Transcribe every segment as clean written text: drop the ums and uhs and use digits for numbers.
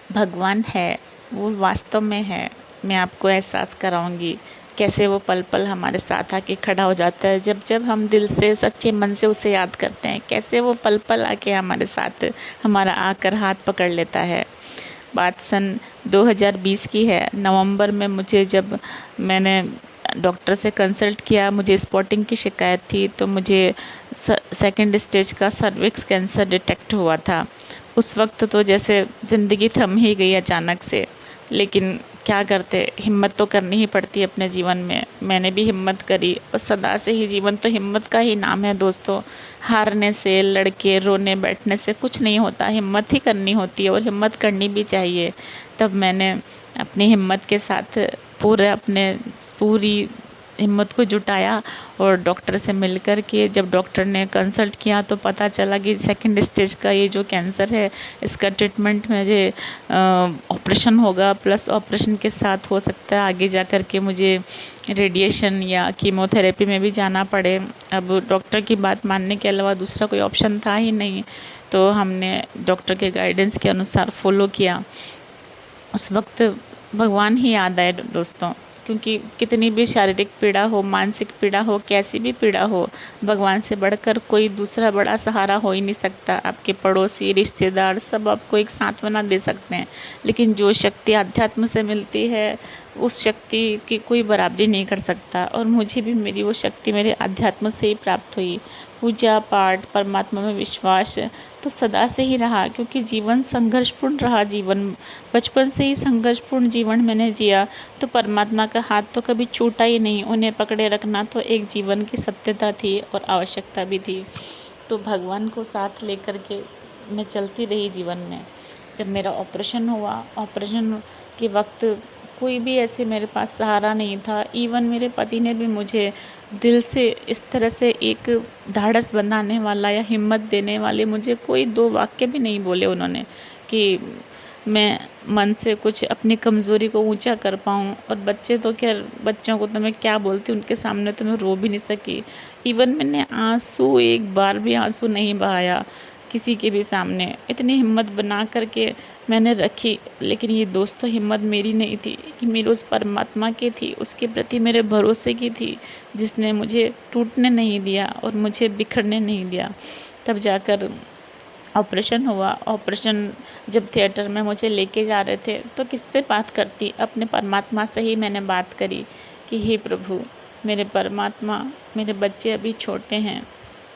भगवान है, वो वास्तव में है। मैं आपको एहसास कराऊंगी कैसे वो पल पल हमारे साथ आके खड़ा हो जाता है, जब जब हम दिल से सच्चे मन से उसे याद करते हैं। कैसे वो पल पल आके हमारे साथ हमारा आकर हाथ पकड़ लेता है। बात सन 2020 की है। नवंबर में मुझे जब मैंने डॉक्टर से कंसल्ट किया, मुझे स्पॉटिंग की शिकायत थी, तो मुझे सेकंड स्टेज का सर्विक्स कैंसर डिटेक्ट हुआ था। उस वक्त तो जैसे ज़िंदगी थम ही गई अचानक से। लेकिन क्या करते, हिम्मत तो करनी ही पड़ती है अपने जीवन में। मैंने भी हिम्मत करी, और सदा से ही जीवन तो हिम्मत का ही नाम है दोस्तों। हारने से, लड़के रोने बैठने से कुछ नहीं होता, हिम्मत ही करनी होती है, और हिम्मत करनी भी चाहिए। तब मैंने अपनी हिम्मत के साथ पूरी हिम्मत को जुटाया, और डॉक्टर से मिलकर के जब डॉक्टर ने कंसल्ट किया तो पता चला कि सेकंड स्टेज का ये जो कैंसर है, इसका ट्रीटमेंट मुझे ऑपरेशन होगा, प्लस ऑपरेशन के साथ हो सकता है आगे जा कर के मुझे रेडिएशन या कीमोथेरेपी में भी जाना पड़े। अब डॉक्टर की बात मानने के अलावा दूसरा कोई ऑप्शन था ही नहीं, तो हमने डॉक्टर के गाइडेंस के अनुसार फॉलो किया। उस वक्त भगवान ही याद आए दोस्तों, क्योंकि कितनी भी शारीरिक पीड़ा हो, मानसिक पीड़ा हो, कैसी भी पीड़ा हो, भगवान से बढ़कर कोई दूसरा बड़ा सहारा हो ही नहीं सकता। आपके पड़ोसी, रिश्तेदार सब आपको एक सांत्वना दे सकते हैं, लेकिन जो शक्ति अध्यात्म से मिलती है, उस शक्ति की कोई बराबरी नहीं कर सकता। और मुझे भी मेरी वो शक्ति मेरे अध्यात्म से ही प्राप्त हुई। पूजा पाठ, परमात्मा में विश्वास तो सदा से ही रहा, क्योंकि जीवन संघर्षपूर्ण रहा। जीवन बचपन से ही संघर्षपूर्ण जीवन मैंने जिया, तो परमात्मा का हाथ तो कभी छूटा ही नहीं। उन्हें पकड़े रखना तो एक जीवन की सत्यता थी और आवश्यकता भी थी। तो भगवान को साथ लेकर के मैं चलती रही जीवन में। जब मेरा ऑपरेशन हुआ, ऑपरेशन के वक्त कोई भी ऐसे मेरे पास सहारा नहीं था। इवन मेरे पति ने भी मुझे दिल से इस तरह से एक ढाढ़स बंधाने वाला या हिम्मत देने वाले मुझे कोई दो वाक्य भी नहीं बोले उन्होंने, कि मैं मन से कुछ अपनी कमज़ोरी को ऊंचा कर पाऊँ। और बच्चे तो खैर, बच्चों को तो मैं क्या बोलती, उनके सामने तो मैं रो भी नहीं सकी। इवन मैंने आंसू, एक बार भी आंसू नहीं बहाया किसी के भी सामने। इतनी हिम्मत बना करके मैंने रखी। लेकिन ये दोस्तों, हिम्मत मेरी नहीं थी, कि मेरे उस परमात्मा की थी, उसके प्रति मेरे भरोसे की थी, जिसने मुझे टूटने नहीं दिया और मुझे बिखरने नहीं दिया। तब जाकर ऑपरेशन हुआ। ऑपरेशन जब थिएटर में मुझे लेके जा रहे थे, तो किससे बात करती, अपने परमात्मा से ही मैंने बात करी कि हे प्रभु, मेरे परमात्मा, मेरे बच्चे अभी छोटे हैं,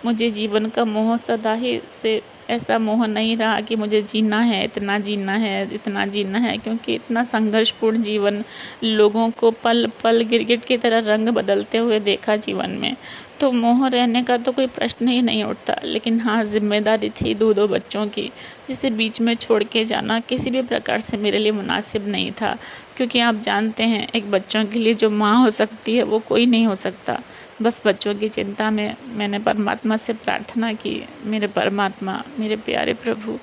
मुझे जीवन का मोह सदा ही से ऐसा मोह नहीं रहा कि मुझे जीना है, इतना जीना है, इतना जीना है, क्योंकि इतना संघर्षपूर्ण जीवन, लोगों को पल पल गिरगिट की तरह रंग बदलते हुए देखा जीवन में। तो मोह रहने का तो कोई प्रश्न ही नहीं उठता। लेकिन हाँ, जिम्मेदारी थी दो दो बच्चों की, जिसे बीच में छोड़ के जाना किसी भी प्रकार से मेरे लिए मुनासिब नहीं था। क्योंकि आप जानते हैं, एक बच्चों के लिए जो माँ हो सकती है, वो कोई नहीं हो सकता। बस बच्चों की चिंता में मैंने परमात्मा से प्रार्थना की, मेरे परमात्मा, मेरे प्यारे प्रभु,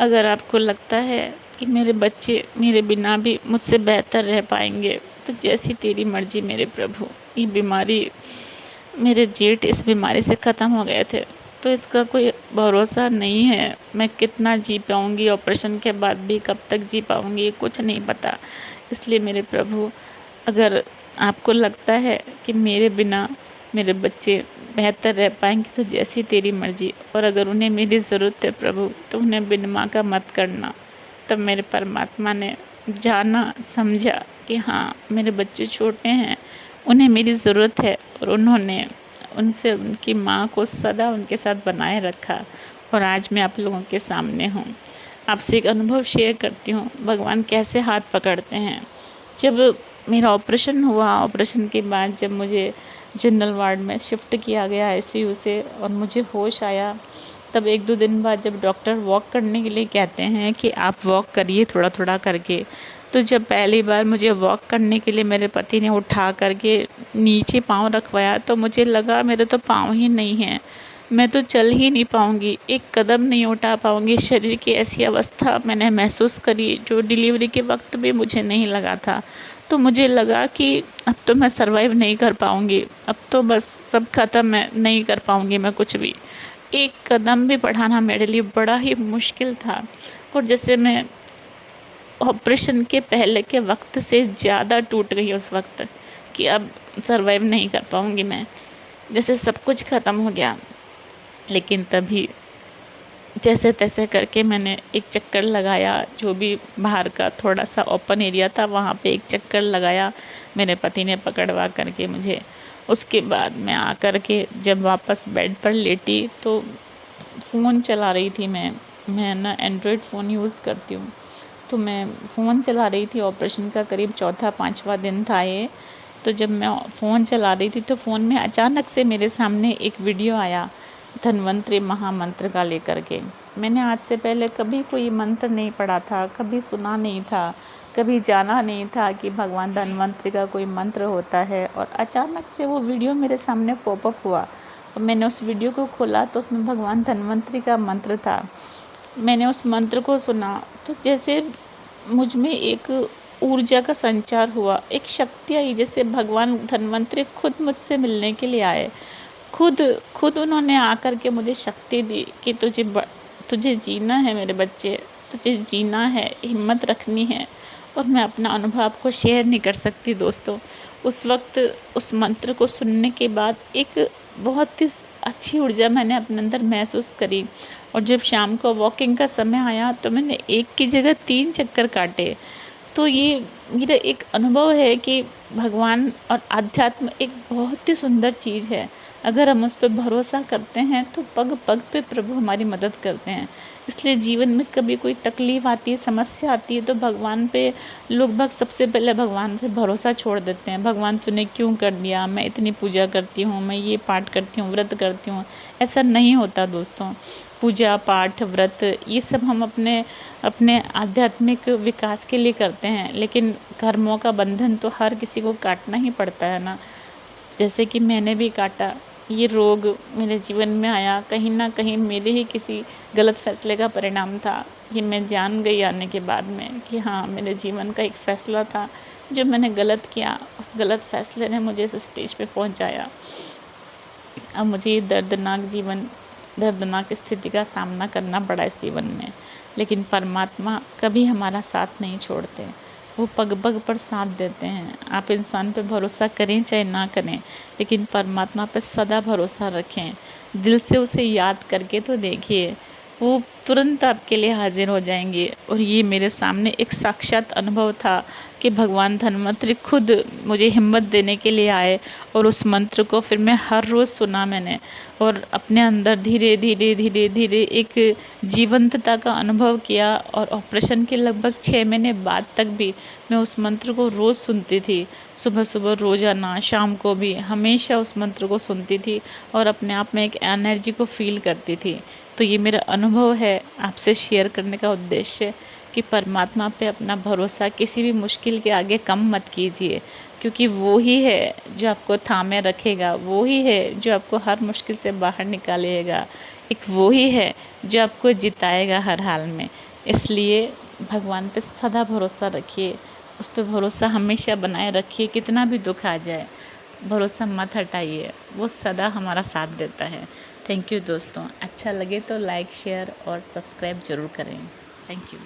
अगर आपको लगता है कि मेरे बच्चे मेरे बिना भी मुझसे बेहतर रह पाएंगे, तो जैसी तेरी मर्जी मेरे प्रभु। ये बीमारी, मेरे जेठ इस बीमारी से ख़त्म हो गए थे, तो इसका कोई भरोसा नहीं है मैं कितना जी पाऊँगी, ऑपरेशन के बाद भी कब तक जी पाऊँगी, कुछ नहीं पता। इसलिए मेरे प्रभु, अगर आपको लगता है कि मेरे बिना मेरे बच्चे बेहतर रह पाएंगे, तो जैसी तेरी मर्जी। और अगर उन्हें मेरी ज़रूरत है प्रभु, तो उन्हें बिन माँ का मत करना। तब मेरे परमात्मा ने जाना, समझा कि हाँ, मेरे बच्चे छोटे हैं, उन्हें मेरी ज़रूरत है, और उन्होंने उनसे उनकी माँ को सदा उनके साथ बनाए रखा। और आज मैं आप लोगों के सामने हूँ, आपसे एक अनुभव शेयर करती हूँ, भगवान कैसे हाथ पकड़ते हैं। जब मेरा ऑपरेशन हुआ, ऑपरेशन के बाद जब मुझे जनरल वार्ड में शिफ्ट किया गया आईसीयू से, और मुझे होश आया, तब एक दो दिन बाद जब डॉक्टर वॉक करने के लिए कहते हैं कि आप वॉक करिए थोड़ा थोड़ा करके, तो जब पहली बार मुझे वॉक करने के लिए मेरे पति ने उठा करके नीचे पाँव रखवाया, तो मुझे लगा मेरे तो पाँव ही नहीं हैं, मैं तो चल ही नहीं पाऊँगी, एक कदम नहीं उठा पाऊँगी। शरीर की ऐसी अवस्था मैंने महसूस करी जो डिलीवरी के वक्त भी मुझे नहीं लगा था। तो मुझे लगा कि अब तो मैं सर्वाइव नहीं कर पाऊँगी, अब तो बस सब ख़त्म है, नहीं कर पाऊँगी मैं कुछ भी। एक कदम भी बढ़ाना मेरे लिए बड़ा ही मुश्किल था। और जैसे मैं ऑपरेशन के पहले के वक्त से ज़्यादा टूट गई उस वक्त कि अब सर्वाइव नहीं कर पाऊँगी मैं, जैसे सब कुछ ख़त्म हो गया। लेकिन तभी जैसे तैसे करके मैंने एक चक्कर लगाया, जो भी बाहर का थोड़ा सा ओपन एरिया था वहाँ पे एक चक्कर लगाया, मेरे पति ने पकड़वा करके मुझे। उसके बाद मैं आकर के जब वापस बेड पर लेटी तो फ़ोन चला रही थी मैं ना एंड्रॉयड फ़ोन यूज़ करती हूँ, तो मैं फ़ोन चला रही थी। ऑपरेशन का करीब चौथा पाँचवा दिन था ये। तो जब मैं फ़ोन चला रही थी तो फ़ोन में अचानक से मेरे सामने एक वीडियो आया धन्वंतरि महामंत्र का लेकर के। मैंने आज से पहले कभी कोई मंत्र नहीं पढ़ा था, कभी सुना नहीं था, कभी जाना नहीं था कि भगवान धन्वंतरि का कोई मंत्र होता है। और अचानक से वो वीडियो मेरे सामने पॉपअप हुआ और मैंने उस वीडियो को खोला तो उसमें भगवान धन्वंतरि का मंत्र था। मैंने उस मंत्र को सुना तो जैसे मुझ में एक ऊर्जा का संचार हुआ, एक शक्ति आई, जैसे भगवान धन्वंतरि खुद मुझसे मिलने के लिए आए। खुद उन्होंने आकर के मुझे शक्ति दी कि तुझे जीना है मेरे बच्चे, तुझे जीना है, हिम्मत रखनी है। और मैं अपना अनुभव आपको शेयर नहीं कर सकती दोस्तों। उस वक्त उस मंत्र को सुनने के बाद एक बहुत ही अच्छी ऊर्जा मैंने अपने अंदर महसूस करी। और जब शाम को वॉकिंग का समय आया तो मैंने एक की जगह 3 चक्कर काटे। तो ये मेरा एक अनुभव है कि भगवान और आध्यात्म एक बहुत ही सुंदर चीज़ है। अगर हम उस पर भरोसा करते हैं तो पग पग पे प्रभु हमारी मदद करते हैं। इसलिए जीवन में कभी कोई तकलीफ आती है, समस्या आती है तो भगवान पे लोग सबसे पहले भगवान पे भरोसा छोड़ देते हैं। भगवान तूने क्यों कर दिया, मैं इतनी पूजा करती हूँ, मैं ये पाठ करती हूँ, व्रत करती हूँ। ऐसा नहीं होता दोस्तों। पूजा पाठ व्रत ये सब हम अपने आध्यात्मिक विकास के लिए करते हैं, लेकिन कर्मों का बंधन तो हर किसी को काटना ही पड़ता है ना। जैसे कि मैंने भी काटा, ये रोग मेरे जीवन में आया कहीं ना कहीं मेरे ही किसी गलत फैसले का परिणाम था। ये मैं जान गई आने के बाद में कि हाँ, मेरे जीवन का एक फ़ैसला था जो मैंने गलत किया। उस गलत फैसले ने मुझे इस स्टेज पे पहुंचाया। अब मुझे ये दर्दनाक स्थिति का सामना करना पड़ा इस जीवन में। लेकिन परमात्मा कभी हमारा साथ नहीं छोड़ते, वो पग पग पर साथ देते हैं। आप इंसान पे भरोसा करें चाहे ना करें, लेकिन परमात्मा पे सदा भरोसा रखें। दिल से उसे याद करके तो देखिए, वो तुरंत आपके लिए हाजिर हो जाएंगे। और ये मेरे सामने एक साक्षात अनुभव था कि भगवान धन्वंतरि खुद मुझे हिम्मत देने के लिए आए। और उस मंत्र को फिर मैं हर रोज़ सुना मैंने, और अपने अंदर धीरे धीरे एक जीवंतता का अनुभव किया। और ऑपरेशन के लगभग 6 महीने बाद तक भी मैं उस मंत्र को रोज़ सुनती थी। सुबह सुबह रोज़ाना, शाम को भी हमेशा उस मंत्र को सुनती थी और अपने आप में एक एनर्जी को फील करती थी। तो ये मेरा अनुभव है आपसे शेयर करने का उद्देश्य कि परमात्मा पे अपना भरोसा किसी भी मुश्किल के आगे कम मत कीजिए, क्योंकि वो ही है जो आपको थामे रखेगा, वो ही है जो आपको हर मुश्किल से बाहर निकालेगा, एक वो ही है जो आपको जिताएगा हर हाल में। इसलिए भगवान पे सदा भरोसा रखिए, उस पर भरोसा हमेशा बनाए रखिए। कितना भी दुख आ जाए, भरोसा मत हटाइए, वो सदा हमारा साथ देता है। थैंक यू दोस्तों। अच्छा लगे तो लाइक, शेयर और सब्सक्राइब ज़रूर करें। Thank you.